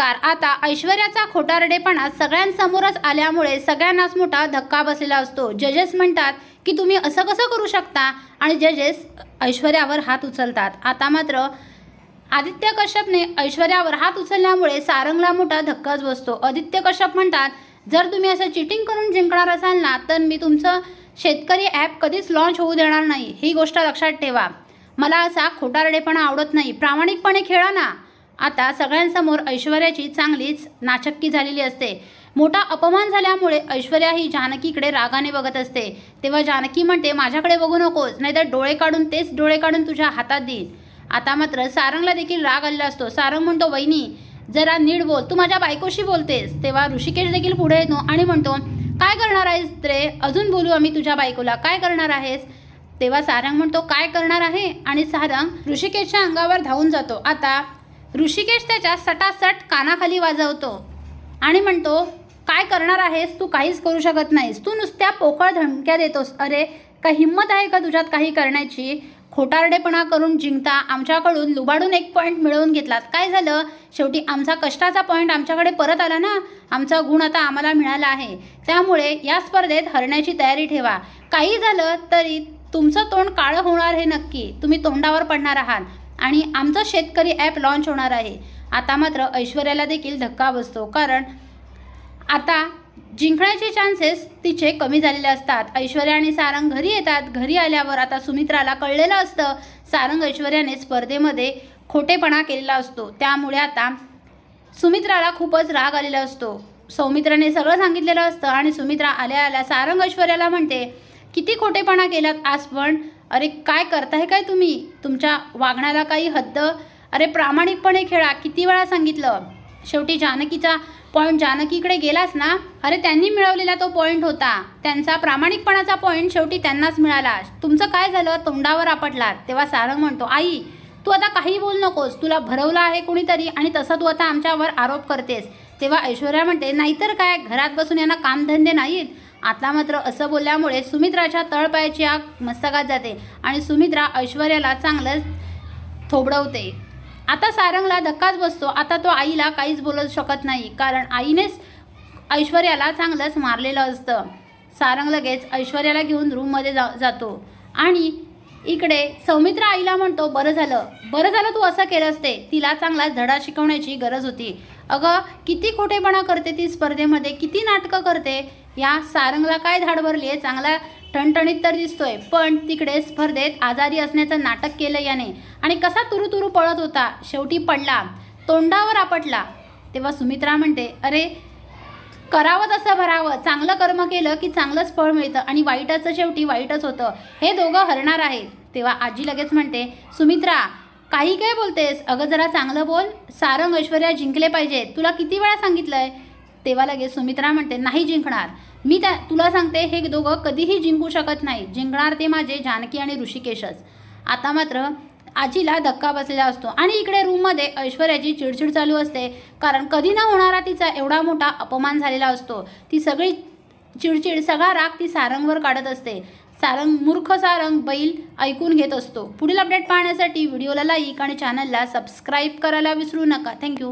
नमस्कार। आता ऐश्वर्याचा खोटारडेपणा सगळ्यांसमोरच आल्यामुळे सगळ्यांनाच मोठा धक्का बसलेला असतो। जजेस म्हणतात की तुम्ही असं कसं करू शकता आणि जजेस ऐश्वर्यावर हात उचलतात। आता मात्र आदित्य कश्यपने ऐश्वर्यावर हात उचलल्यामुळे सारंगला मोठा धक्काच बसतो। आदित्य कश्यप म्हणतात, जर तुम्ही असं चिटिंग करून जिंकणार असाल ना तर मी तुमचं शेतकरी ॲप कधीच लॉन्च होऊ देणार नाही, ही गोष्ट लक्षात ठेवा। मला असा खोटारडेपणा आवडत नाही, प्रामाणिकपणे खेळा ना। आता सगळ्यांसमोर ऐश्वर्याची चांगलीच नाचक्की झालेली असते। मोठा अपमान झाल्यामुळे ऐश्वर्या ही जानकीकडे रागाने बघत असते। तेव्हा जानकी म्हणते, माझ्याकडे बघू नकोस, नाहीतर तेच डोळे काढून तुझ्या हातात देईन। आता मात्र सारंगला देखील राग आलेला असतो। सारंग म्हणतो, वहिनी जरा नीट बोल, तू माझ्या बायकोशी बोलतेस। तेव्हा ऋषिकेश देखील पुढे येतो आणि म्हणतो, काय करणार आहेस रे, अजून बोलू आम्ही तुझ्या बायकोला, काय करणार आहेस? तेव्हा सारंग म्हणतो, काय करणार आहे? आणि सारंग ऋषिकेशच्या अंगावर धावून जातो। आता ऋषिकेश त्याच्या सटासट कानाखाली वाजवतो आणि म्हणतो, काय करणार आहेस? तू काहीच करू शकत नाहीस, तू नुसत्या पोकळ धमक्या देतोस। अरे काय हिंमत आहे का तुझ्यात काही करण्याची? खोटारडेपणा करून जिंकता, आमच्याकडून लुबाडून 1 पॉईंट मिळवून घेतलात, काय झालं? शेवटी आमचा कष्टाचा पॉईंट आमच्याकडे परत आला ना, आमचा गुण आता आम्हाला मिळाला आहे। त्यामुळे या स्पर्धेत हरण्याची तयारी ठेवा, काही झालं तरी तुमचं तोंड काळं होणार हे नक्की, तुम्ही तोंडावर पडणार आहात आणि आमचं शेतकरी ॲप लॉन्च होणार आहे। आता मात्र ऐश्वर्याला देखील धक्का बसतो, कारण आता जिंकण्याचे चान्सेस तिचे कमी झालेले असतात। ऐश्वर्या आणि सारंग घरी येतात। घरी आल्यावर आता सुमित्राला कळलेलं असतं सारंग ऐश्वर्याने स्पर्धेमध्ये खोटेपणा केलेला असतो। त्यामुळे आता सुमित्राला खूपच राग आलेला असतो। सौमित्राने सगळं सांगितलेलं असतं आणि सुमित्रा आल्या आल्या सारंग ऐश्वर्याला म्हणते, किती खोटेपणा केलात आज पण? अरे काय करताय काय तुम्ही? तुमच्या वागण्याला काही हद्द? अरे प्रामाणिकपणे खेळा, किती वेळा सांगितलं। शेवटी जानकीचा पॉईंट जानकीकडे गेलास ना, अरे त्यांनी मिळवलेला तो पॉईंट होता, त्यांचा प्रामाणिकपणाचा पॉईंट शेवटी त्यांनाच मिळाला, तुमचं काय झालं? तोंडावर आपटलात। तेव्हा सारंग म्हणतो, आई तू आता काही बोल नकोस, तुला भरवलं आहे कोणीतरी आणि तसं तू आता आमच्यावर आरोप करतेस। तेव्हा ऐश्वर्या म्हणते, नाहीतर काय, घरात बसून यांना कामधंदे नाहीत। आता मात्र असं बोलल्यामुळे सुमित्राच्या तळपायाची आग मस्तकात जाते आणि सुमित्रा ऐश्वर्याला चांगलंच थोबडवते। आता सारंगला धक्काच बसतो। आता तो आईला काहीच बोलू शकत नाही, कारण आईनेच ऐश्वर्याला चांगलंच मारलेलं असतं। सारंग लगेच ऐश्वर्याला घेऊन रूममध्ये जातो आणि इकडे सौमित्रा आईला म्हणतो, बरं झालं तू असं केलंस, ते तिला चांगला धडा शिकवण्याची गरज होती। अगं किती खोटेपणा करते ती स्पर्धेमध्ये, किती नाटकं करते। या सारंगला काय धाड भरली आहे, चांगला ठणठणीत तर दिसतोय, पण तिकडे स्पर्धेत आजारी असण्याचं नाटक केलं याने आणि कसा तुरू पळत होता, शेवटी पडला, तोंडावर आपटला। तेव्हा सुमित्रा म्हणते, अरे करावं तसं भरावं, चांगलं कर्म केलं की चांगलंच फळ मिळतं आणि वाईटाचं शेवटी वाईटच होतं, हे दोघं हरणार आहेत। तेव्हा आजी लगेच म्हणते, सुमित्रा काही काय बोलतेस? अगं जरा चांगलं बोल, सारंग ऐश्वर्या जिंकले पाहिजे, तुला किती वेळा सांगितलंय? तेव्हा लगेच सुमित्रा म्हणते, नाही जिंकणार मी, तुला सांगते हे दोघं कधीही जिंकू शकत नाही, जिंकणार ते माझे जानकी आणि ऋषिकेशच। आता मात्र आजीला धक्का बसलेला असतो आणि इकडे रूममध्ये ऐश्वर्याची चिडचिड चालू असते, कारण कधी न होणारा तिचा एवढा मोठा अपमान झालेला असतो। ती सगळी चिडचिड, सगळा राग ती सारंगवर काढत असते। मूर्ख सारंग बैल ऐकून घेत असतो। पुढील अपडेट पाहण्यासाठी व्हिडिओला लाईक आणि चॅनलला सबस्क्राईब करायला विसरू नका। थँक्यू।